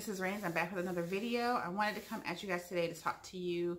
Mrs. Rains. I'm back with another video. I wanted to come at you guys today to talk to you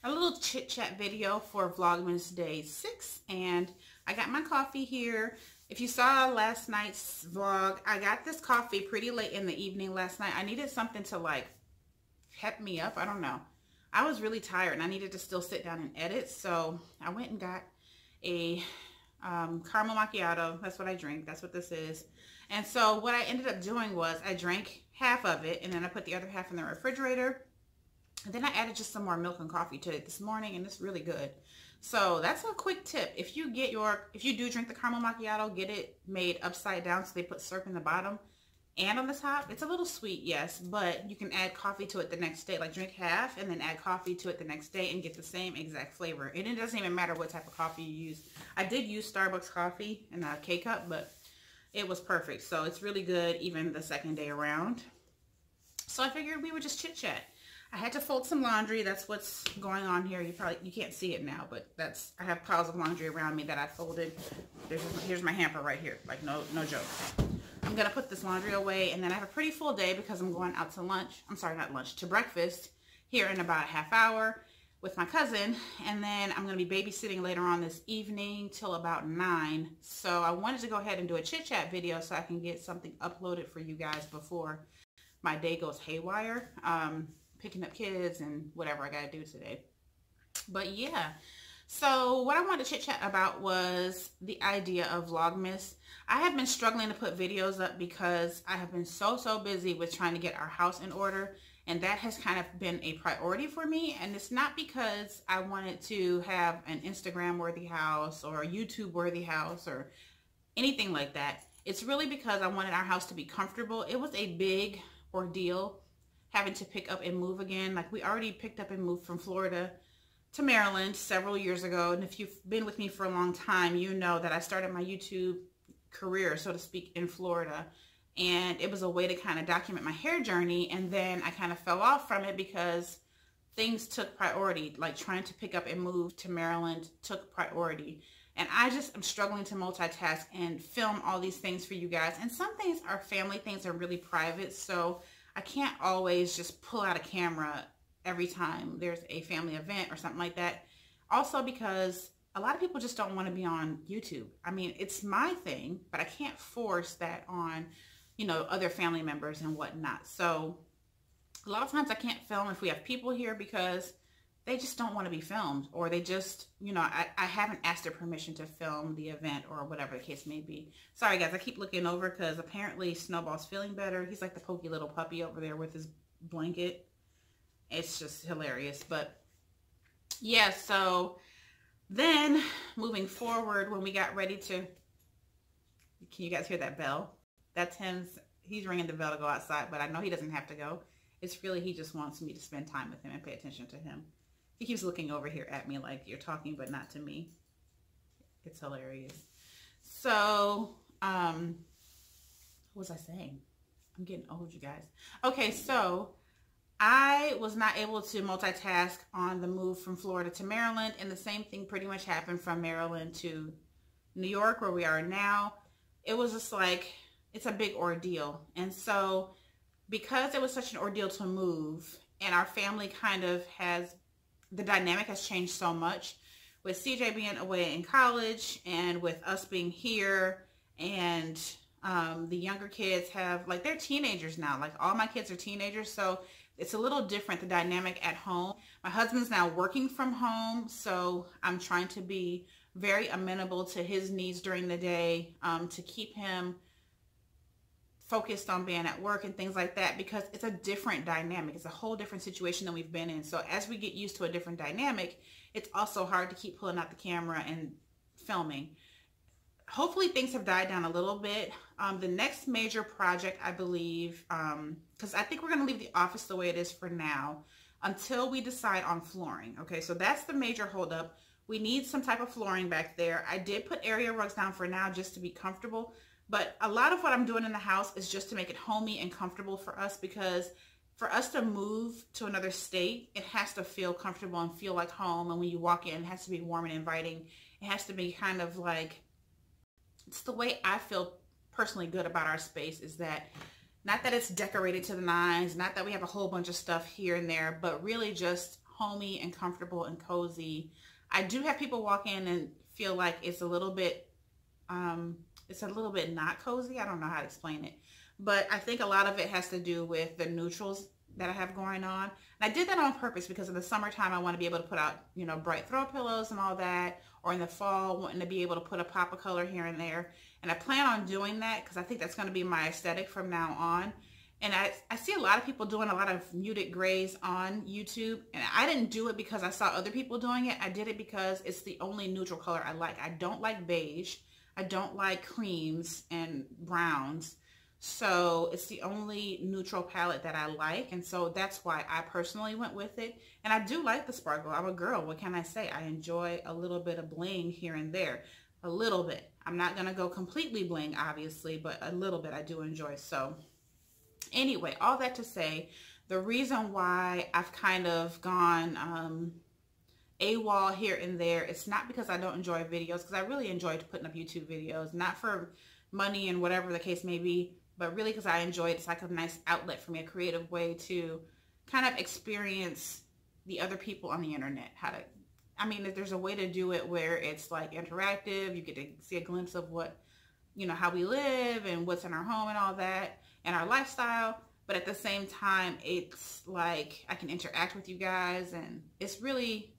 a little chit chat video for Vlogmas Day 6. And I got my coffee here. If you saw last night's vlog, I got this coffee pretty late in the evening last night. I needed something to like pep me up. I don't know. I was really tired and I needed to still sit down and edit. So I went and got a caramel macchiato. That's what I drink. That's what this is. And so what I ended up doing was I drank half of it and then I put the other half in the refrigerator. And then I added just some more milk and coffee to it this morning, and it's really good. So that's a quick tip. If you do drink the caramel macchiato, get it made upside down so they put syrup in the bottom and on the top. It's a little sweet, yes, but you can add coffee to it the next day. Like drink half and then add coffee to it the next day and get the same exact flavor. And it doesn't even matter what type of coffee you use. I did use Starbucks coffee in a K-cup, but it was perfect. So it's really good even the second day around. So I figured we would just chit chat. I had to fold some laundry. That's what's going on here. You can't see it now, but I have piles of laundry around me that I folded. Here's my hamper right here. Like no joke. I'm gonna put this laundry away, and then I have a pretty full day because I'm going out to lunch. I'm sorry, not lunch, to breakfast here in about a half hour with my cousin, and then I'm gonna be babysitting later on this evening till about 9. So I wanted to go ahead and do a chit chat video so I can get something uploaded for you guys before my day goes haywire. Picking up kids and whatever I gotta do today. But yeah, so what I wanted to chit chat about was the idea of Vlogmas. I have been struggling to put videos up because I have been so busy with trying to get our house in order, and that has kind of been a priority for me. And it's not because I wanted to have an Instagram worthy house or a YouTube worthy house or anything like that. It's really because I wanted our house to be comfortable. It was a big ordeal having to pick up and move again. Like we already picked up and moved from Florida to Maryland several years ago. And if you've been with me for a long time, you know that I started my YouTube career, so to speak, in Florida. And it was a way to kind of document my hair journey. And then I kind of fell off from it because things took priority. Like trying to pick up and move to Maryland took priority. And I just am struggling to multitask and film all these things for you guys. And some things are family things, are really private. So I can't always just pull out a camera every time there's a family event or something like that. Also because a lot of people just don't want to be on YouTube. I mean, it's my thing, but I can't force that on, you know, other family members and whatnot. So a lot of times I can't film if we have people here because they just don't want to be filmed, or they just, you know, I haven't asked their permission to film the event or whatever the case may be. Sorry guys, I keep looking over because apparently Snowball's feeling better. He's like the pokey little puppy over there with his blanket. It's just hilarious. But yeah, so then moving forward, when we got ready to, can you guys hear that bell? That's him. He's ringing the bell to go outside, but I know he doesn't have to go. It's really, he just wants me to spend time with him and pay attention to him. He keeps looking over here at me like you're talking, but not to me. It's hilarious. So, what was I saying? I'm getting old, you guys. Okay, so I was not able to multitask on the move from Florida to Maryland, and the same thing pretty much happened from Maryland to New York, where we are now. It was just like, it's a big ordeal. And so, because it was such an ordeal to move, and our family kind of the dynamic has changed so much with CJ being away in college and with us being here, and the younger kids have, like, they're teenagers now. Like all my kids are teenagers, so it's a little different, the dynamic at home. My husband's now working from home, so I'm trying to be very amenable to his needs during the day, to keep him focused on being at work and things like that, because it's a different dynamic. It's a whole different situation than we've been in. So as we get used to a different dynamic, it's also hard to keep pulling out the camera and filming. Hopefully things have died down a little bit. The next major project, I believe, because I think we're going to leave the office the way it is for now until we decide on flooring. Okay, so that's the major holdup. We need some type of flooring back there. I did put area rugs down for now just to be comfortable. But a lot of what I'm doing in the house is just to make it homey and comfortable for us, because for us to move to another state, it has to feel comfortable and feel like home. And when you walk in, it has to be warm and inviting. It has to be kind of like, it's the way I feel personally good about our space, is that Not that it's decorated to the nines, not that we have a whole bunch of stuff here and there, but really just homey and comfortable and cozy. I do have people walk in and feel like it's a little bit not cozy. I don't know how to explain it, but I think a lot of it has to do with the neutrals that I have going on. And I did that on purpose because in the summertime, I want to be able to put out, you know, bright throw pillows and all that, or in the fall, wanting to be able to put a pop of color here and there. And I plan on doing that because I think that's going to be my aesthetic from now on. And I see a lot of people doing a lot of muted grays on YouTube. And I didn't do it because I saw other people doing it. I did it because it's the only neutral color I like. I don't like beige. I don't like creams and browns. So it's the only neutral palette that I like. And so that's why I personally went with it. And I do like the sparkle. I'm a girl. What can I say? I enjoy a little bit of bling here and there. A little bit. I'm not going to go completely bling, obviously, but a little bit I do enjoy. So anyway, all that to say, the reason why I've kind of gone AWOL here and there, it's not because I don't enjoy videos, because I really enjoyed putting up YouTube videos, not for money and whatever the case may be, but really because I enjoy it. It's like a nice outlet for me, a creative way to kind of experience the other people on the internet. If there's a way to do it where it's like interactive, you get to see a glimpse of what, you know, how we live and what's in our home and all that and our lifestyle. But at the same time, it's like I can interact with you guys, and it's really,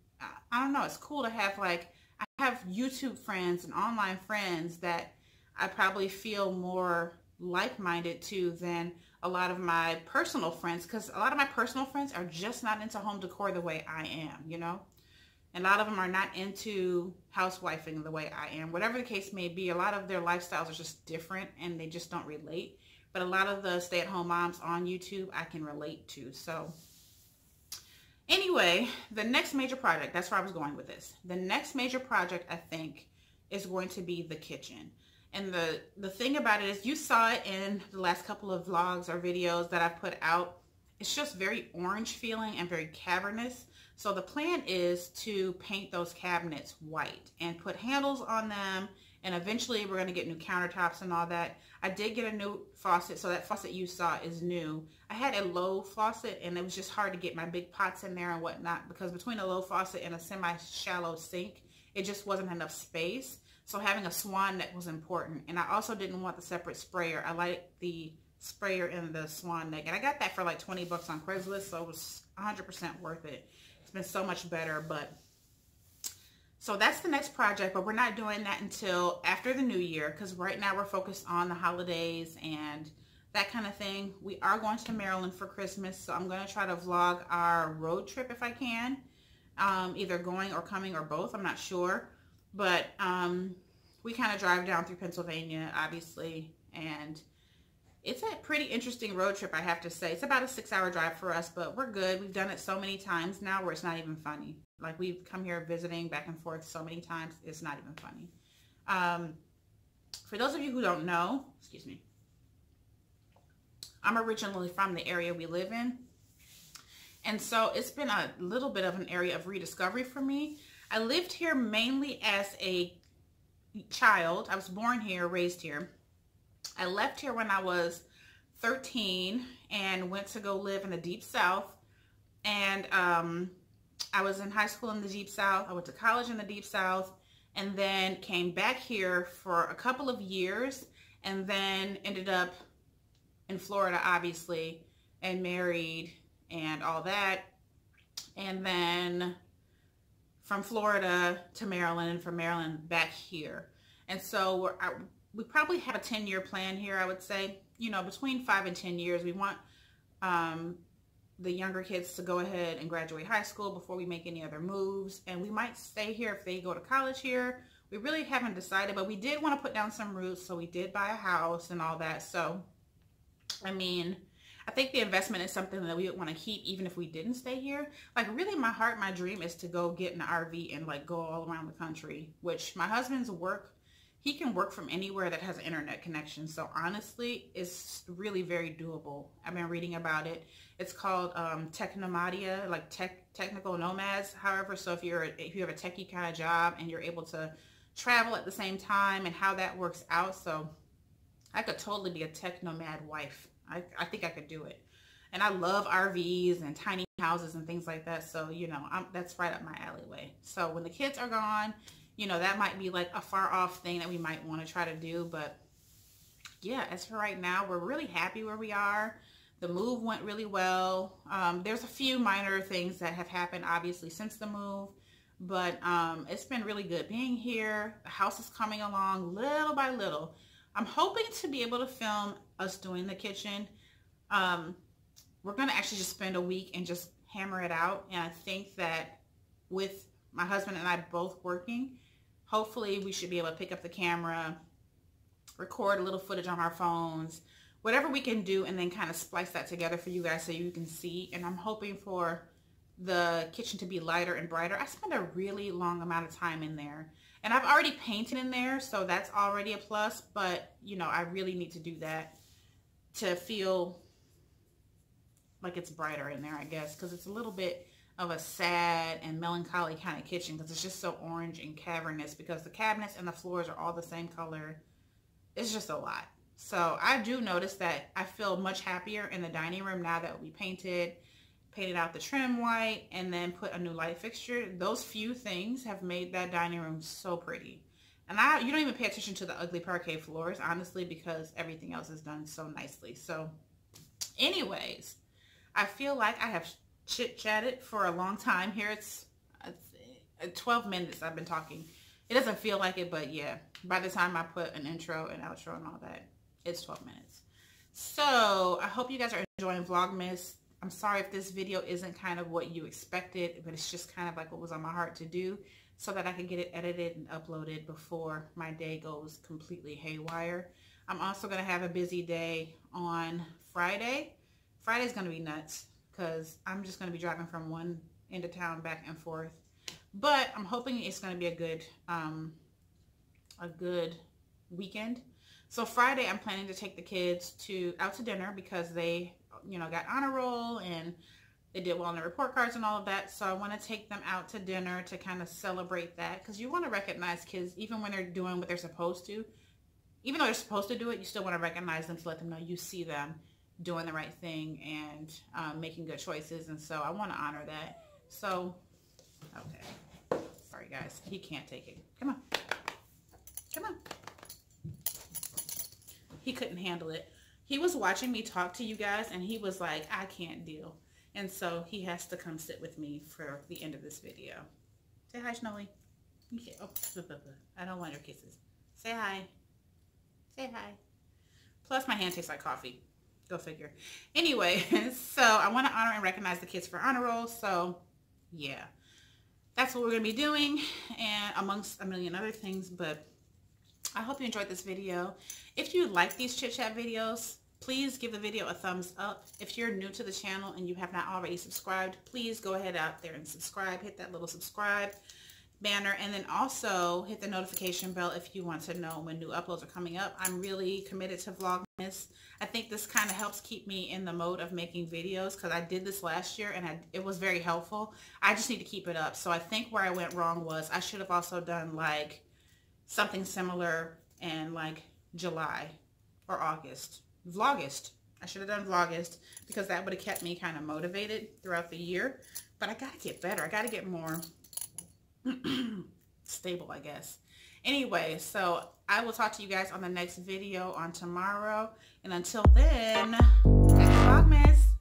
I don't know, it's cool to have, like, I have YouTube friends and online friends that I probably feel more like-minded to than a lot of my personal friends, because a lot of my personal friends are just not into home decor the way I am, you know? And a lot of them are not into housewifing the way I am. Whatever the case may be, a lot of their lifestyles are just different and they just don't relate. But a lot of the stay-at-home moms on YouTube I can relate to. So anyway, the next major project, that's where I was going with this. The next major project, I think, is going to be the kitchen. And the thing about it is, you saw it in the last couple of vlogs or videos that I've put out. It's just very orange feeling and very cavernous. So the plan is to paint those cabinets white and put handles on them. And eventually we're going to get new countertops and all that. I did get a new faucet. So that faucet you saw is new. I had a low faucet and it was just hard to get my big pots in there and whatnot, because between a low faucet and a semi-shallow sink, it just wasn't enough space. So having a swan neck was important. And I also didn't want the separate sprayer. I like the sprayer in the swan neck. And I got that for like 20 bucks on Craigslist. So it was 100% worth it. It's been so much better. So that's the next project, but we're not doing that until after the new year, because right now we're focused on the holidays and that kind of thing. We are going to Maryland for Christmas. So I'm going to try to vlog our road trip if I can. Either going or coming or both. I'm not sure. But we kind of drive down through Pennsylvania, obviously, and it's a pretty interesting road trip, I have to say. It's about a 6-hour drive for us, but we're good. We've done it so many times now where it's not even funny. Like, we've come here visiting back and forth so many times, it's not even funny. For those of you who don't know, excuse me, I'm originally from the area we live in. And so it's been a little bit of an area of rediscovery for me. I lived here mainly as a child. I was born here, raised here. I left here when I was 13 and went to go live in the Deep South. And I was in high school in the Deep South. I went to college in the Deep South, and then came back here for a couple of years, and then ended up in Florida, obviously, and married and all that. And then from Florida to Maryland, and from Maryland back here. And so we probably have a 10-year plan here, I would say. You know, between 5 and 10 years, we want the younger kids to go ahead and graduate high school before we make any other moves. And we might stay here if they go to college here. We really haven't decided, but we did want to put down some roots, so we did buy a house and all that. So, I mean, I think the investment is something that we would want to keep even if we didn't stay here. Like, really, my heart, my dream is to go get an RV and, like, go all around the country, which my husband's work, he can work from anywhere that has an internet connection. So honestly, it's really very doable. I've been reading about it. It's called technomadia, like technical nomads. However, so if you have a techie kind of job and you're able to travel at the same time, and how that works out. So I could totally be a tech nomad wife. I think I could do it. And I love RVs and tiny houses and things like that. So, you know, that's right up my alleyway. So when the kids are gone, you know, that might be like a far off thing that we might want to try to do. But yeah, as for right now, we're really happy where we are. The move went really well. There's a few minor things that have happened, obviously, since the move. But it's been really good being here. The house is coming along little by little. I'm hoping to be able to film us doing the kitchen. We're going to actually just spend a week and just hammer it out. And I think that with my husband and I both working, hopefully we should be able to pick up the camera, record a little footage on our phones, whatever we can do, and then kind of splice that together for you guys so you can see. And I'm hoping for the kitchen to be lighter and brighter. I spent a really long amount of time in there. And I've already painted in there, so that's already a plus. But, you know, I really need to do that to feel like it's brighter in there, I guess, because it's a little bit of a sad and melancholy kind of kitchen because it's just so orange and cavernous because the cabinets and the floors are all the same color. It's just a lot. So I do notice that I feel much happier in the dining room now that we painted out the trim white, and then put a new light fixture. Those few things have made that dining room so pretty. And you don't even pay attention to the ugly parquet floors, honestly, because everything else is done so nicely. So anyways, I feel like I have chit-chatted for a long time here. It's 12 minutes I've been talking. It doesn't feel like it, but yeah, by the time I put an intro and outro and all that, it's 12 minutes. So I hope you guys are enjoying Vlogmas. I'm sorry if this video isn't kind of what you expected, but it's just kind of like what was on my heart to do so that I can get it edited and uploaded before my day goes completely haywire. I'm also going to have a busy day on Friday. Friday's going to be nuts because I'm just going to be driving from one end of town back and forth. But I'm hoping it's going to be a good weekend. So Friday, I'm planning to take the kids out to dinner because they, you know, got honor roll and they did well on the report cards and all of that. So I want to take them out to dinner to kind of celebrate that, because you want to recognize kids even when they're doing what they're supposed to. Even though they're supposed to do it, you still want to recognize them to let them know you see them doing the right thing and making good choices. And so I want to honor that. So, okay. Sorry, guys. He can't take it. Come on. Come on. He couldn't handle it. He was watching me talk to you guys, and he was like, I can't deal. And so he has to come sit with me for the end of this video. Say hi, Snowy. Oh, I don't want your kisses. Say hi. Say hi. Plus, my hand tastes like coffee. Go figure. Anyway, so I want to honor and recognize the kids for honor roll. So, yeah. That's what we're going to be doing, and amongst a million other things. But I hope you enjoyed this video. If you like these chit-chat videos, please give the video a thumbs up. If you're new to the channel and you have not already subscribed, please go ahead out there and subscribe. Hit that little subscribe banner, and then also hit the notification bell if you want to know when new uploads are coming up. I'm really committed to Vlogmas. I think this kind of helps keep me in the mode of making videos because I did this last year and it was very helpful. I just need to keep it up. So I think where I went wrong was I should have also done like something similar in like July or August. Vlogust. I should have done Vlogust because that would have kept me kind of motivated throughout the year. But I got to get better. I got to get more stable, I guess. Anyway, so I will talk to you guys on the next video on tomorrow. And until then, happy Vlogmas.